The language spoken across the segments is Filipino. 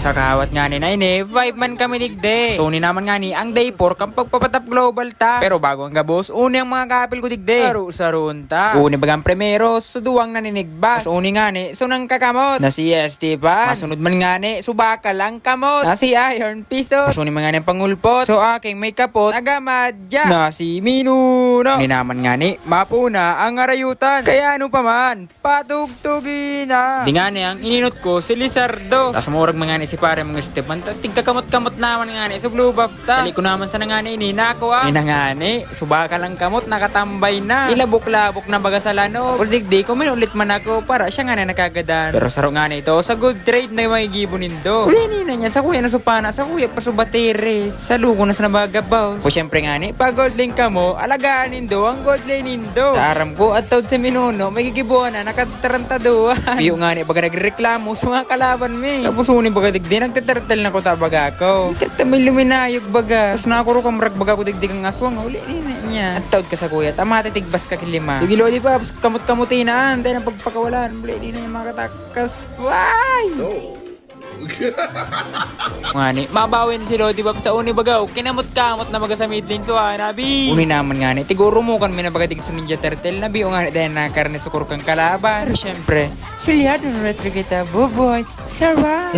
Sa kawat nga ni Naine, 5 man kami digde. So ni naman nga ni ang day 4 kang pagpapatap global ta. Pero bago ang gabos, uni ang mga kapil ko digde. Saro-saroon ta. Uni bagang primero, suduwang naninigbas. So uni nga ni, so nang kakamot. Na si Esteban. Masunod man nga ni, subaka lang kamot. Na si Iron Piso. Masuni man nga ni pangulpot. So aking may kapot, nagamadya. Na si Minuno. Ni naman nga ni, mapuna ang arayutan. Kaya ano pa man, patugtugin na. Di nga ni, ang ininot ko si Lizardo. Tas murag mga ni si pare mga Esteban. Tigkakamot-kamot naman nga ni, so blue buff ta. Tali ko naman sa nga ni, nako ah. Ina nga ni, subaka lang kamot, nakatambay na. Ilabok-labok na baga sa lano. Pagdigdi ko, minulit man ako para siya nga na nakagadan. Pero saro nga ni ito, sa good trade na may gibunin do. Ulini na niya, sa kuya na supana, sa kuya pa subatire. Sa lugo na sa nabagabaw. O syempre nga ni, pag gold lane ka mo, alagaan nindo ang gold lane nindo. Sa aram ko at tawd sa Minuno, may gigibuan na nakatarantaduan. Piyo nga ni, baga nagreklamo, sa mga kalaban mi. Tapos unin baga digdi, nagtatartal na ko tabaga ako. May luminayog baga. Tapos nakakuro kang marag baga ko digdi kang aswang. Ulini na niya. At tawd ka sa kuya, tamate tigbas ka kilima. Sige Lodi pa, kamot-kamutinaan. Dahil ang pagpakawalan. Ulini na yung mga katakas. Why? No. Nga ni, mabawin si Lodi Bob sa uni bagaw. Kinamot-kamot na maga sa mid lane. So nabi. Uni naman nga ni, tiguro mo kan may nabagadig sa Ninja Turtle. Nabi o nga ni, dahil nakarne sukur kang kalaban. Pero syempre, silyado na retro kita, buboy. Sarap.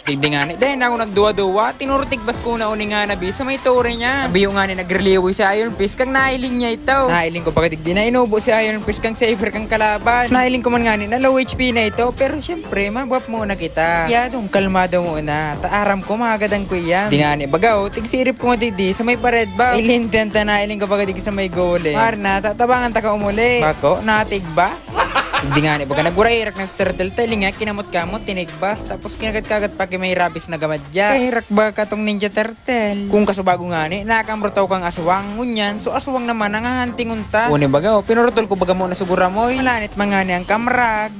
Tigdi nga ni, dahil na ako nagduwa-duwa, tinurtig bas ko na uni nga nabi sa may tore niya. Nabi yung nga ni, nagreliwoy si Iron Fist kang nailing niya ito. Nailing ko pagkatig di na inubo si Iron Fist kang saver kang kalaban. So, nailing ko man nga ni, na low HP na ito. Pero syempre, mabap muna kita. Yadong kalmado muna. Taaram ko, magagadang ko yan. Di nga ni, bagaw, tigsirip ko nga di sa may pared ba. Ilintan ta nailing ko pagkatig sa may gole. Marna, tatabangan ta ka umuli. Bako, natigbas. Hindi nga ni, baga nagurairak ng turtle tali nga, kinamot-kamot, tinigbas. Tapos kinagat-kagat pa may rabis na gamadya. Hirak ba katong Ninja Turtle? Kung kasubago nga ni, nakamrotaw kang aswang. Ngunyan, so aswang naman ang hahanting unta. Uni baga, pinurutol ko baga mo na sugura mo. Malanit mga ni ang kamrag.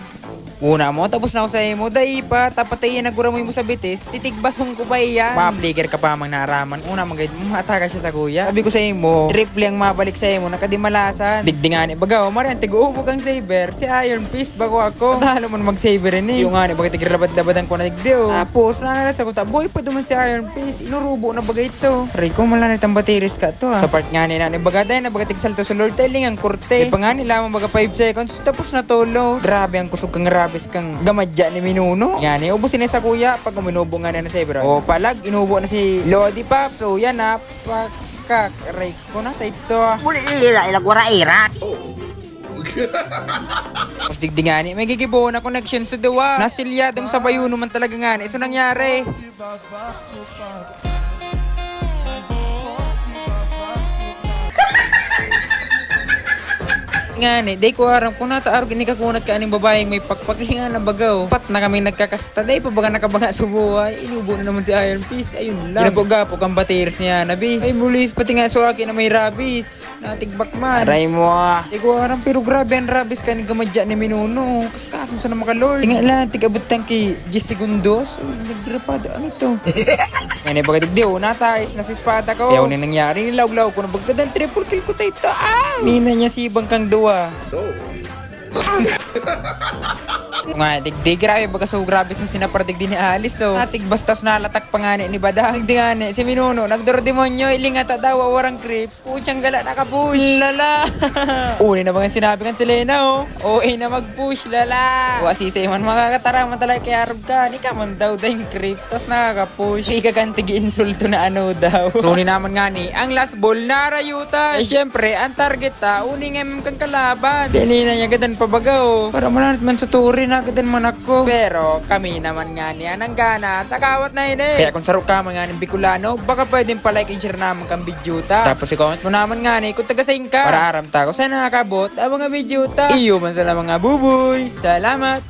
Una mo, tapos na ako sa imo, dahi pa, tapatay na gura mo sa bitis, titigbasong ko pa iyan. Pa-flicker ka pa mang naraman. Una magayad mo, mataka siya sa kuya. Sabi ko sa imo, triple ang mabalik sa imo, nakadimalasan. Digdi nga ni, bagaw, marian, tig-uubog ang saber. Si Iron Fist, bago ako. Talo mo mag-saber rin eh. Yung nga ni, bagay tigirabad-labadan ko na digdi oh. Tapos, nangalat sa kuta, boy pa duman si Iron Fist, inurubo na bagay ito. Rico, malanit ang batiris ka to ah. Sa part nga ni, na bagay na bagay tigsalto sa Lord Telling ang kurte. Di pa nga nila, baga 5 seconds, tapos na tolos. Grabe ang kusog kang rabis kang gamadya ni Minuno. Yan eh, ubusin na sa kuya pag uminubo nga na sa Ebra. O palag, inubo na si Lodi Pop. So yan na, pakakaray ko na ito. Muli nila ilagwara ira. Tapos digdi nga ni, may gigibo na connection sa dawa. Nasilyadong sa bayuno man talaga nga ni. So nangyari. Nga ni, day ko aram kung nataarog ni kakunat ka aning babaeng may pakpaglingan na bagaw. Pat na kami nagkakasta, day pa baga nakabaga sa buhay. Inubo na naman si Iron Fist, ayun lang. Ginapog-gapog ang batiris niya, nabi. Ay bulis, pati nga so akin na may rabis. Natigbak man. Aray mo ah. Day ko aram, pero grabe ang rabis ka ni gamadya ni Minuno. Kaskasong sa na makalord. Tinga lang, tigabot tang kay 10 segundos. Uy, nagrapado, ano ito? Yan eh, baga digdiw, natayos na si espada ko. Kaya unin nangyari, nilaw-law ko na bagdadan, triple kill ko tayo. Ah! Nina niya sibang kang duwa. No. Nga, digdi, grabe, baga so grabe sa sinapardig din ni Alice, so atig bastas nalatak pa nga ni Bada. Digdi nga ni, si Minuno, nagdoro demonyo, ilingata daw, warang creeps, putyang gala, nakapush, lala. Uni na bang sinabi kang Selena, oh, OA na mag-push, lala. O asisay man, makakataraman talaga kay Arab ka, ni ka man daw dahing creeps, tas nakakapush, ikagantig insulto na ano daw. So, uni naman nga ni, ang last ball, narayutan. Eh, syempre, ang target ta, uning kang kalaban. Pinina niya gadan pa baga, oh, para malanit man sa turin, nagadan man ako. Pero kami naman nga niya nang gana sa kawat na ini. Kaya kung sarok ka mga ng Bicolano, baka pwedeng palike and share naman kang video ta. Tapos i-comment mo naman nga ni kung taga-saing ka. Para aram ta ko sa nakakabot ang mga video ta. Iyo man sa mga buboy. Salamat.